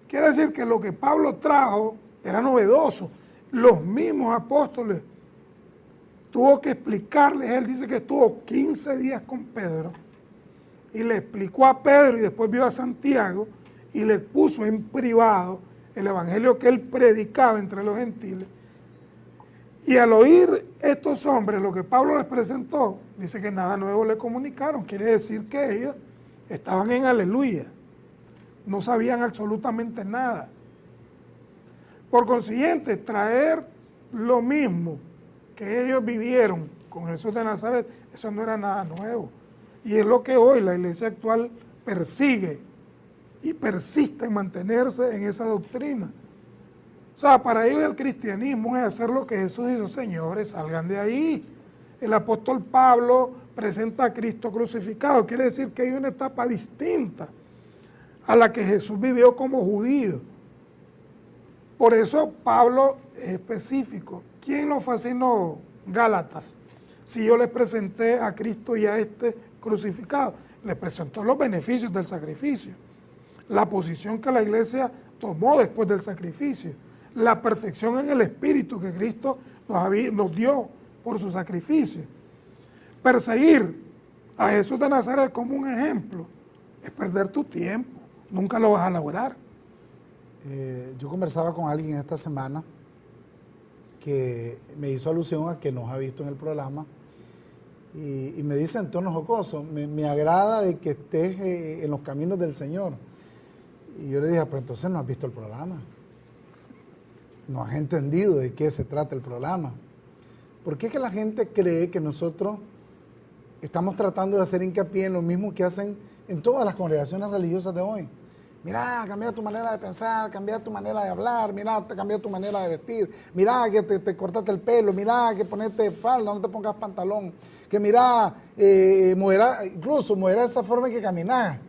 Quiere decir que lo que Pablo trajo era novedoso. Los mismos apóstoles tuvo que explicarles, él dice que estuvo 15 días con Pedro y le explicó a Pedro y después vio a Santiago y le puso en privado el evangelio que él predicaba entre los gentiles. Y al oír estos hombres lo que Pablo les presentó, dice que nada nuevo le comunicaron. Quiere decir que ellos estaban en aleluya, no sabían absolutamente nada. Por consiguiente, traer lo mismo que ellos vivieron con Jesús de Nazaret, eso no era nada nuevo. Y es lo que hoy la iglesia actual persigue y persiste en mantenerse en esa doctrina. O sea, para ellos el cristianismo es hacer lo que Jesús hizo. Señores, salgan de ahí. El apóstol Pablo presenta a Cristo crucificado. Quiere decir que hay una etapa distinta a la que Jesús vivió como judío. Por eso Pablo es específico. ¿Quién lo fascinó? Gálatas. Si yo les presenté a Cristo y a este crucificado, les presentó los beneficios del sacrificio, la posición que la iglesia tomó después del sacrificio, la perfección en el espíritu que Cristo nos dio por su sacrificio. Perseguir a Jesús de Nazaret como un ejemplo es perder tu tiempo, nunca lo vas a lograr. Yo conversaba con alguien esta semana que me hizo alusión a que nos ha visto en el programa y me dice en tono jocoso, me agrada de que estés en los caminos del Señor. Y yo le dije, pues entonces no has visto el programa, no has entendido de qué se trata el programa. ¿Por qué es que la gente cree que nosotros estamos tratando de hacer hincapié en lo mismo que hacen en todas las congregaciones religiosas de hoy? Mira, cambia tu manera de pensar, cambia tu manera de hablar, mira, cambia tu manera de vestir, mira que te cortaste el pelo, mira que ponete falda, no te pongas pantalón, que mira, incluso modera esa forma en que caminas.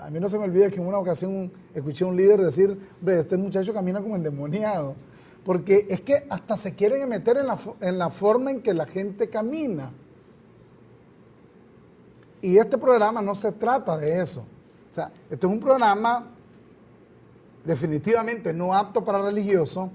A mí no se me olvida que en una ocasión escuché a un líder decir, hombre, este muchacho camina como endemoniado, porque es que hasta se quieren meter en la forma en que la gente camina. Y este programa no se trata de eso. O sea, esto es un programa definitivamente no apto para religiosos,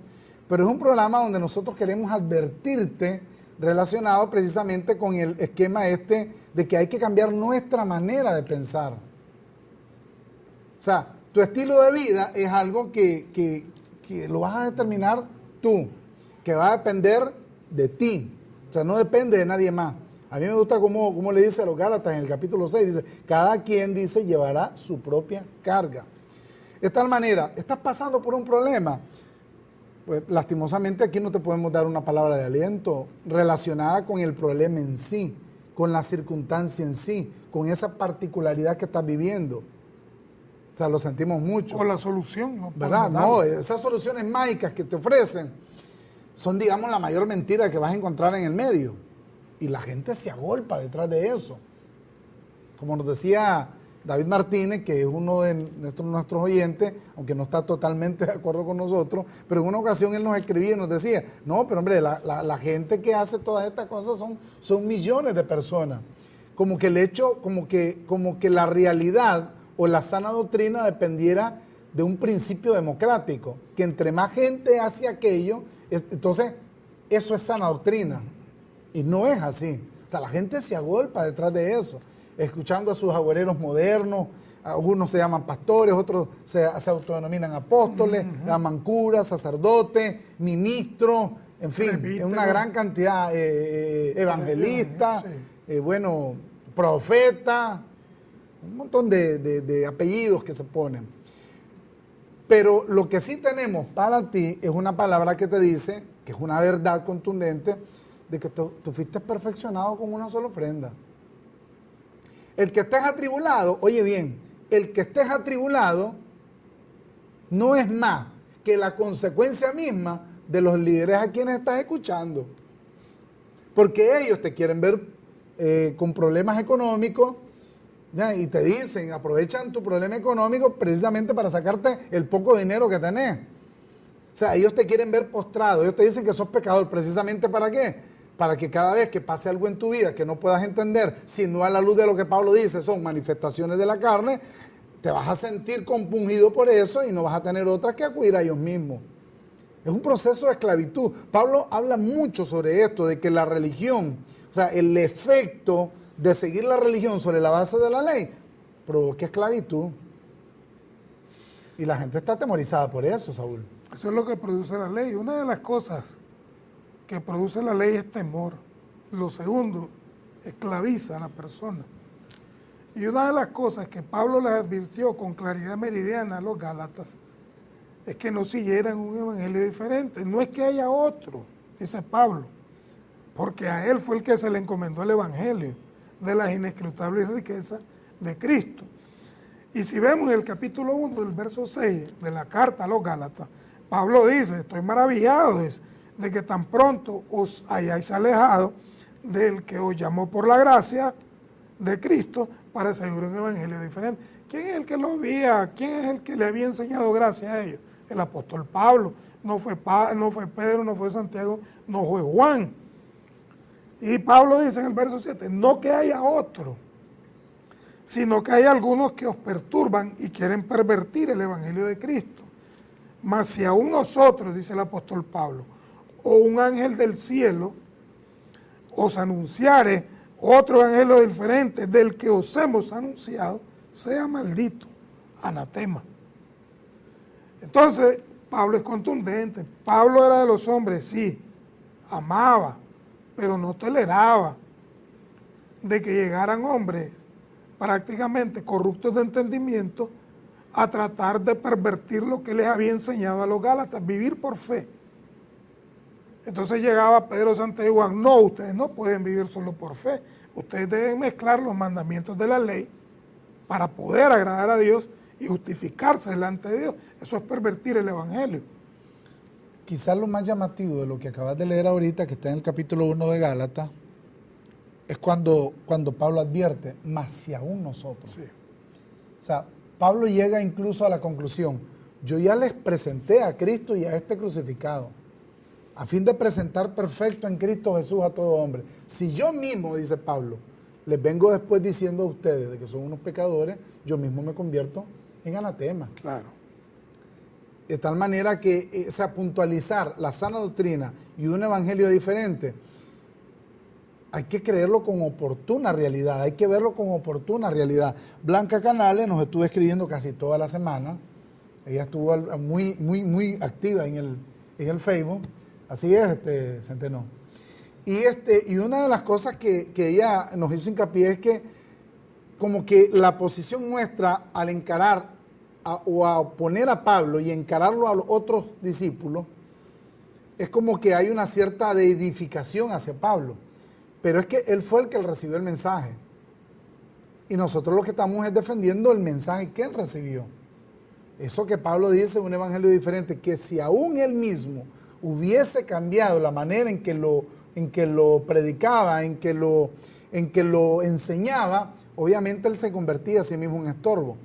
pero es un programa donde nosotros queremos advertirte relacionado precisamente con el esquema de que hay que cambiar nuestra manera de pensar. O sea, tu estilo de vida es algo que lo vas a determinar tú, que va a depender de ti. O sea, no depende de nadie más. A mí me gusta cómo le dice a los Gálatas en el capítulo 6, dice, cada quien, dice, llevará su propia carga. De tal manera, estás pasando por un problema, pues lastimosamente aquí no te podemos dar una palabra de aliento relacionada con el problema en sí, con la circunstancia en sí, con esa particularidad que estás viviendo. O sea, lo sentimos mucho. O la solución, ¿no? ¿Verdad? No, esas soluciones mágicas que te ofrecen son, digamos, la mayor mentira que vas a encontrar en el medio. Y la gente se agolpa detrás de eso. Como nos decía David Martínez, que es uno de nuestros oyentes, aunque no está totalmente de acuerdo con nosotros, pero en una ocasión él nos escribía y nos decía, no, pero hombre, la gente que hace todas estas cosas son millones de personas. como que el hecho, como que la realidad o la sana doctrina dependiera de un principio democrático, que entre más gente hace aquello, entonces eso es sana doctrina. Y no es así. O sea, la gente se agolpa detrás de eso, escuchando a sus agüereros modernos. Algunos se llaman pastores, otros se autodenominan apóstoles, llaman curas, sacerdotes, ministros, en fin, una gran cantidad, evangelistas, bueno, profetas, un montón de apellidos que se ponen. Pero lo que sí tenemos para ti es una palabra que te dice, que es una verdad contundente, de que tú fuiste perfeccionado con una sola ofrenda. El que estés atribulado, oye bien, el que estés atribulado no es más que la consecuencia misma de los líderes a quienes estás escuchando. Porque ellos te quieren ver con problemas económicos, ¿ya? Y te dicen, aprovechan tu problema económico precisamente para sacarte el poco dinero que tenés. O sea, ellos te quieren ver postrado, ellos te dicen que sos pecador, ¿precisamente para qué? Para que cada vez que pase algo en tu vida que no puedas entender, si no a la luz de lo que Pablo dice, son manifestaciones de la carne, te vas a sentir compungido por eso y no vas a tener otras que acudir a ellos mismos. Es un proceso de esclavitud. Pablo habla mucho sobre esto, de que la religión, o sea, el efecto de seguir la religión sobre la base de la ley, provoca esclavitud. Y la gente está atemorizada por eso, Saúl. Eso es lo que produce la ley. Una de las cosas que produce la ley es temor. Lo segundo, esclaviza a la persona. Y una de las cosas que Pablo les advirtió con claridad meridiana a los Gálatas es que no siguieran un evangelio diferente. No es que haya otro, dice Pablo, porque a él fue el que se le encomendó el evangelio de las inescrutables riquezas de Cristo. Y si vemos en el capítulo 1 del verso 6 de la carta a los Gálatas, Pablo dice, estoy maravillado de que tan pronto os hayáis alejado del que os llamó por la gracia de Cristo para seguir un evangelio diferente. ¿Quién es el que lo había? ¿Quién es el que le había enseñado gracia a ellos? El apóstol Pablo. No fue Pedro, no fue Santiago, no fue Juan. Y Pablo dice en el verso 7, no que haya otro, sino que hay algunos que os perturban y quieren pervertir el evangelio de Cristo. Mas si aún nosotros, dice el apóstol Pablo, o un ángel del cielo os anunciare otro evangelio diferente del que os hemos anunciado, sea maldito, anatema. Entonces, Pablo es contundente. Pablo era de los hombres, sí, amaba, pero no toleraba de que llegaran hombres prácticamente corruptos de entendimiento a tratar de pervertir lo que les había enseñado a los Gálatas, vivir por fe. Entonces llegaba Pedro, Santiago y Juan, no, ustedes no pueden vivir solo por fe, ustedes deben mezclar los mandamientos de la ley para poder agradar a Dios y justificarse delante de Dios. Eso es pervertir el evangelio. Quizás lo más llamativo de lo que acabas de leer ahorita, que está en el capítulo 1 de Gálatas, es cuando Pablo advierte, mas si aún nosotros. Sí. O sea, Pablo llega incluso a la conclusión, yo ya les presenté a Cristo y a este crucificado, a fin de presentar perfecto en Cristo Jesús a todo hombre. Si yo mismo, dice Pablo, les vengo después diciendo a ustedes de que son unos pecadores, yo mismo me convierto en anatema. Claro. De tal manera que puntualizar la sana doctrina y un evangelio diferente, hay que creerlo con oportuna realidad, hay que verlo con oportuna realidad. Blanca Canales nos estuvo escribiendo casi toda la semana, ella estuvo muy activa en el Facebook, así es, Centeno. Y una de las cosas que ella nos hizo hincapié es que como que la posición nuestra al encarar o a poner a Pablo y encararlo a los otros discípulos, es como que hay una cierta edificación hacia Pablo. Pero es que él fue el que recibió el mensaje. Y nosotros lo que estamos es defendiendo el mensaje que él recibió. Eso que Pablo dice, un evangelio diferente, que si aún él mismo hubiese cambiado la manera en que lo predicaba, en que lo enseñaba, obviamente él se convertía a sí mismo en estorbo.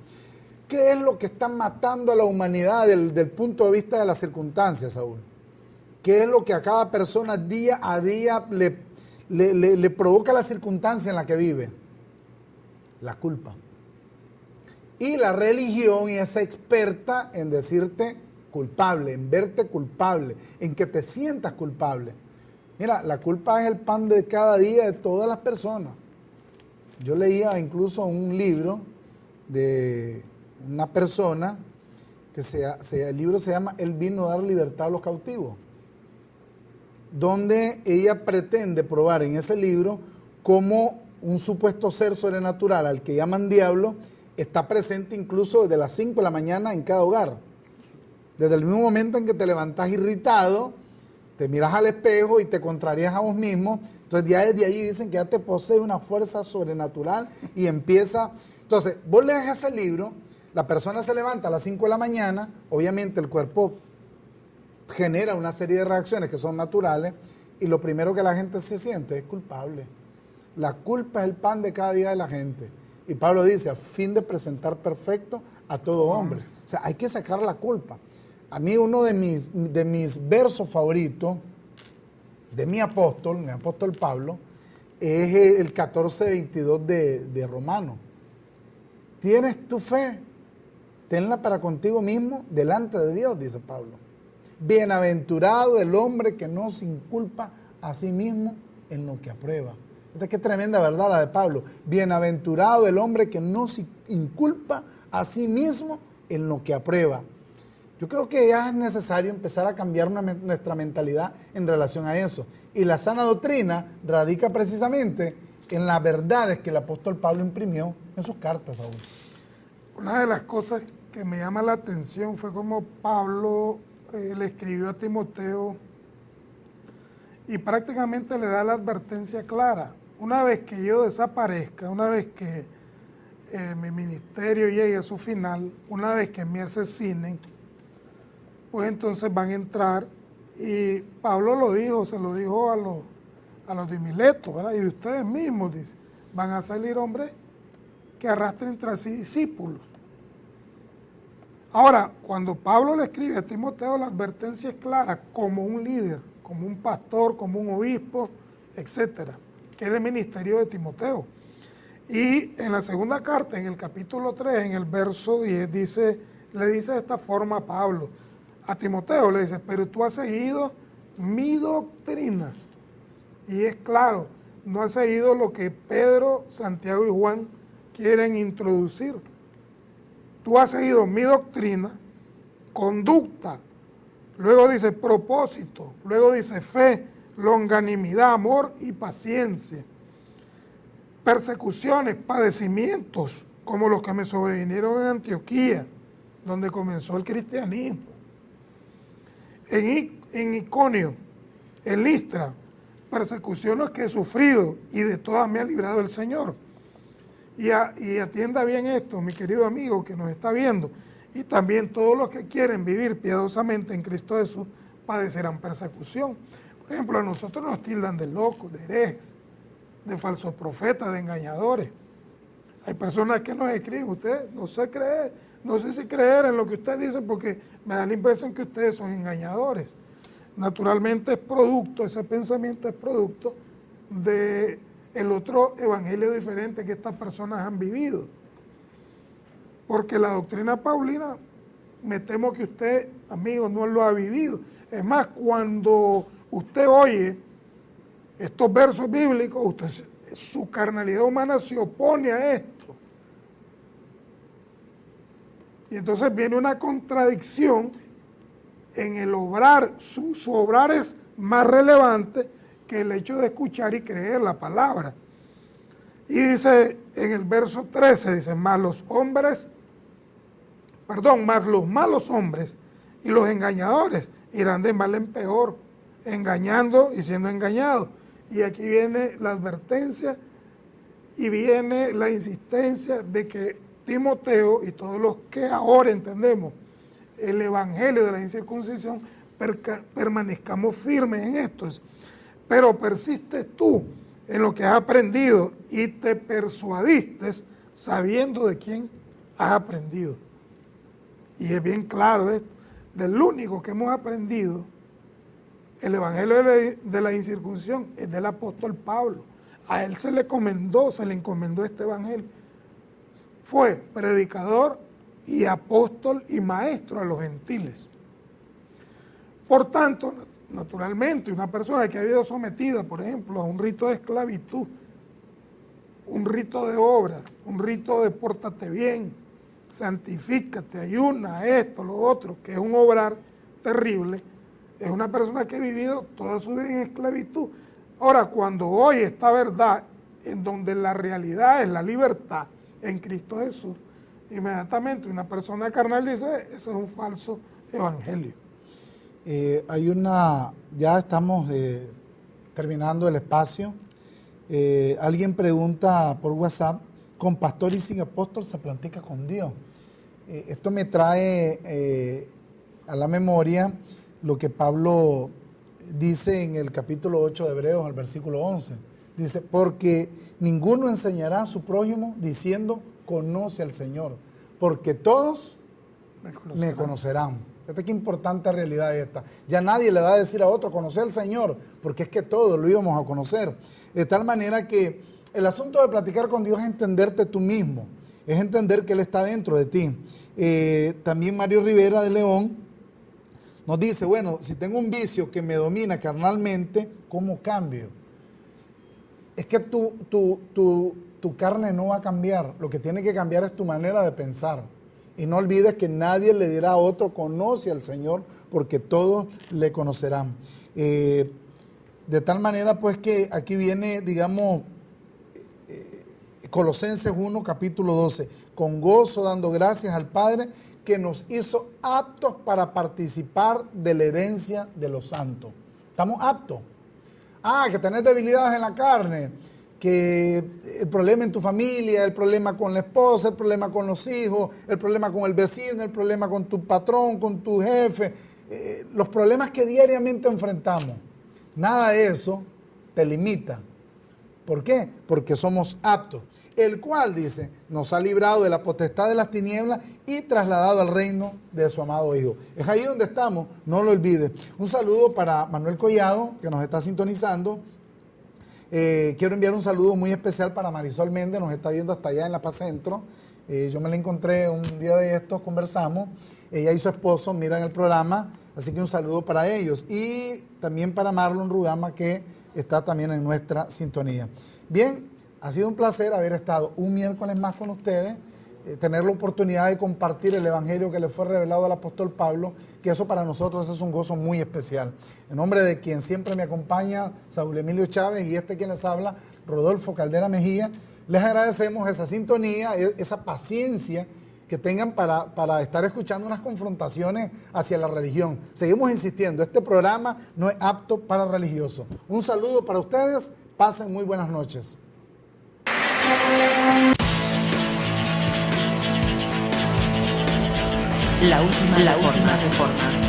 ¿Qué es lo que está matando a la humanidad del punto de vista de las circunstancias, Saúl? ¿Qué es lo que a cada persona día a día le provoca la circunstancia en la que vive? La culpa. Y la religión es experta en decirte culpable, en verte culpable, en que te sientas culpable. Mira, la culpa es el pan de cada día de todas las personas. Yo leía incluso un libro de una persona que el libro se llama Él vino a dar libertad a los cautivos, donde ella pretende probar en ese libro cómo un supuesto ser sobrenatural al que llaman diablo está presente incluso desde las 5 de la mañana en cada hogar. Desde el mismo momento en que te levantas irritado, te miras al espejo y te contrarías a vos mismo, entonces ya desde allí dicen que ya te posee una fuerza sobrenatural y empieza. Entonces, vos lees ese libro, la persona se levanta a las 5 de la mañana, obviamente el cuerpo genera una serie de reacciones que son naturales y lo primero que la gente se siente es culpable. La culpa es el pan de cada día de la gente. Y Pablo dice, a fin de presentar perfecto a todo hombre. O sea, hay que sacar la culpa. A mí uno de mis versos favoritos de mi apóstol Pablo, es el 14:22 de Romano. ¿Tienes tu fe? Tenla para contigo mismo delante de Dios, dice Pablo. Bienaventurado el hombre que no se inculpa a sí mismo en lo que aprueba. Esta qué tremenda verdad la de Pablo. Bienaventurado el hombre que no se inculpa a sí mismo en lo que aprueba. Yo creo que ya es necesario empezar a cambiar nuestra mentalidad en relación a eso. Y la sana doctrina radica precisamente en las verdades que el apóstol Pablo imprimió en sus cartas aún. Una de las cosas que me llama la atención fue cómo Pablo le escribió a Timoteo y prácticamente le da la advertencia clara. Una vez que yo desaparezca, una vez que mi ministerio llegue a su final, una vez que me asesinen, pues entonces van a entrar, y Pablo lo dijo, se lo dijo a los de Mileto, ¿verdad? Y de ustedes mismos, dice, van a salir hombres que arrastren tras sí discípulos. Ahora, cuando Pablo le escribe a Timoteo, la advertencia es clara, como un líder, como un pastor, como un obispo, etcétera, que es el ministerio de Timoteo. Y en la segunda carta, en el capítulo 3, en el verso 10, le dice de esta forma a Pablo, a Timoteo le dice, pero tú has seguido mi doctrina. Y es claro, no has seguido lo que Pedro, Santiago y Juan quieren introducir. Tú has seguido mi doctrina, conducta, luego dice propósito, luego dice fe, longanimidad, amor y paciencia. Persecuciones, padecimientos, como los que me sobrevinieron en Antioquía, donde comenzó el cristianismo. En Iconio, en Listra, persecuciones que he sufrido y de todas me ha librado el Señor. Y atienda bien esto, mi querido amigo que nos está viendo, y también todos los que quieren vivir piadosamente en Cristo Jesús padecerán persecución. Por ejemplo, a nosotros nos tildan de locos, de herejes, de falsos profetas, de engañadores. Hay personas que nos escriben, usted no sé creer, no sé si creer en lo que usted dice porque me da la impresión que ustedes son engañadores. Naturalmente es producto, ese pensamiento es producto de el otro evangelio diferente que estas personas han vivido. Porque la doctrina paulina, me temo que usted, amigo, no lo ha vivido. Es más, cuando usted oye estos versos bíblicos, su carnalidad humana se opone a esto. Y entonces viene una contradicción en el obrar. Su obrar es más relevante que el hecho de escuchar y creer la palabra. Y dice en el verso 13, dice, más los malos hombres y los engañadores irán de mal en peor, engañando y siendo engañados. Y aquí viene la advertencia y viene la insistencia de que Timoteo y todos los que ahora entendemos el evangelio de la incircuncisión permanezcamos firmes en esto. Pero persistes tú en lo que has aprendido y te persuadiste sabiendo de quién has aprendido. Y es bien claro esto, del único que hemos aprendido el evangelio de la incircuncisión es del apóstol Pablo. A él se le encomendó este evangelio. fue predicador y apóstol y maestro a los gentiles. Por tanto, naturalmente, una persona que ha sido sometida, por ejemplo, a un rito de esclavitud, un rito de obra, un rito de pórtate bien, santifícate, ayuna, esto, lo otro, que es un obrar terrible, es una persona que ha vivido toda su vida en esclavitud. Ahora, cuando oye esta verdad, en donde la realidad es la libertad en Cristo Jesús, inmediatamente una persona carnal dice, eso es un falso evangelio. Ya estamos terminando el espacio. Alguien pregunta por WhatsApp, ¿con pastor y sin apóstol se practica con Dios? Esto me trae a la memoria lo que Pablo dice en el capítulo 8 de Hebreos, el versículo 11. Dice, porque ninguno enseñará a su prójimo diciendo, conoce al Señor, porque todos me conocerán. Fíjate qué importante realidad es esta. Ya nadie le va a decir a otro, conocer al Señor, porque es que todos lo íbamos a conocer. De tal manera que el asunto de platicar con Dios es entenderte tú mismo, es entender que Él está dentro de ti. También Mario Rivera de León nos dice, bueno, si tengo un vicio que me domina carnalmente, ¿cómo cambio? Es que tu carne no va a cambiar, lo que tiene que cambiar es tu manera de pensar. Y no olvides que nadie le dirá a otro, conoce al Señor, porque todos le conocerán. De tal manera, pues, que aquí viene, digamos, Colosenses 1, capítulo 12. Con gozo, dando gracias al Padre, que nos hizo aptos para participar de la herencia de los santos. ¿Estamos aptos? Que tenés debilidades en la carne, que el problema en tu familia, el problema con la esposa, el problema con los hijos, el problema con el vecino, el problema con tu patrón, con tu jefe, los problemas que diariamente enfrentamos. Nada de eso te limita. ¿Por qué? Porque somos aptos. El cual, dice, nos ha librado de la potestad de las tinieblas y trasladado al reino de su amado Hijo. Es ahí donde estamos, no lo olvides. Un saludo para Manuel Collado, que nos está sintonizando. Quiero enviar un saludo muy especial para Marisol Méndez, nos está viendo hasta allá en La Paz Centro. Yo me la encontré un día de estos, conversamos. Ella y su esposo miran el programa, así que un saludo para ellos. Y también para Marlon Rugama, que está también en nuestra sintonía. Bien, ha sido un placer haber estado un miércoles más con ustedes, tener la oportunidad de compartir el evangelio que le fue revelado al apóstol Pablo, que eso para nosotros es un gozo muy especial. En nombre de quien siempre me acompaña, Saúl Emilio Chávez, y quien les habla, Rodolfo Caldera Mejía, les agradecemos esa sintonía, esa paciencia que tengan para estar escuchando unas confrontaciones hacia la religión. Seguimos insistiendo, este programa no es apto para religiosos. Un saludo para ustedes, pasen muy buenas noches. La última reforma.